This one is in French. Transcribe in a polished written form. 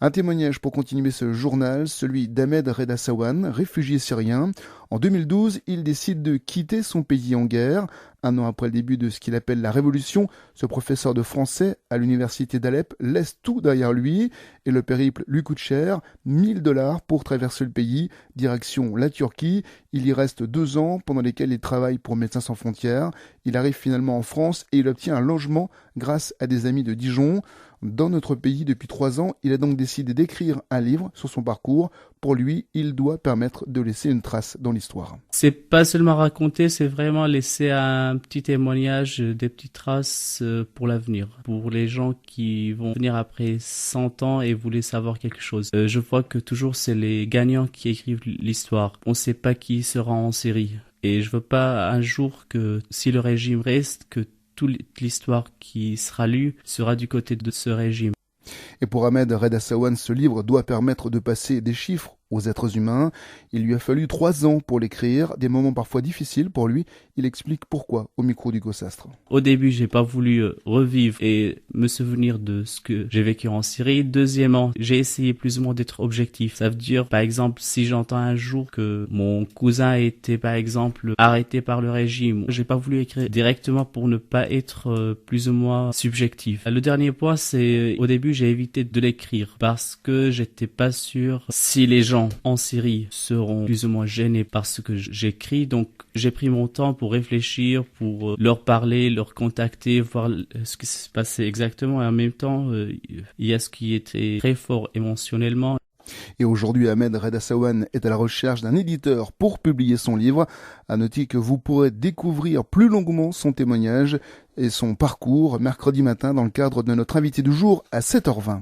Un témoignage pour continuer ce journal, celui d'Ahmed Reda Sawan, réfugié syrien. En 2012, il décide de quitter son pays en guerre. Un an après le début de ce qu'il appelle la révolution, ce professeur de français à l'université d'Alep laisse tout derrière lui et le périple lui coûte cher, 1 000 $ pour traverser le pays, direction la Turquie. Il y reste 2 ans pendant lesquels il travaille pour Médecins sans frontières. Il arrive finalement en France et il obtient un logement grâce à des amis de Dijon. Dans notre pays depuis 3 ans, il a donc décidé d'écrire un livre sur son parcours. Pour lui, il doit permettre de laisser une trace dans l'histoire. C'est pas seulement raconter, c'est vraiment laisser un petit témoignage, des petites traces pour l'avenir. Pour les gens qui vont venir après 100 ans et voulaient savoir quelque chose. Je vois que toujours c'est les gagnants qui écrivent l'histoire. On sait pas qui sera en série. Et je veux pas un jour que, si le régime reste, que toute l'histoire qui sera lue sera du côté de ce régime. Et pour Ahmed Reda Sawan, ce livre doit permettre de passer des chiffres aux êtres humains. Il lui a fallu 3 ans pour l'écrire, des moments parfois difficiles pour lui. Il explique pourquoi au micro d'Hugo Sastre. Au début, j'ai pas voulu revivre et me souvenir de ce que j'ai vécu en Syrie. Deuxièmement, j'ai essayé plus ou moins d'être objectif. Ça veut dire, par exemple, si j'entends un jour que mon cousin était, par exemple, arrêté par le régime, j'ai pas voulu écrire directement pour ne pas être plus ou moins subjectif. Le dernier point, c'est au début, j'ai évité de l'écrire parce que j'étais pas sûr si les gens en Syrie seront plus ou moins gênés par ce que j'écris. Donc, j'ai pris mon temps pour réfléchir, pour leur parler, leur contacter, voir ce qui se passait exactement. Et en même temps, il y a ce qui était très fort émotionnellement. Et aujourd'hui, Ahmed Reda Sawan est à la recherche d'un éditeur pour publier son livre. À noter que vous pourrez découvrir plus longuement son témoignage et son parcours mercredi matin dans le cadre de notre invité du jour à 7h20.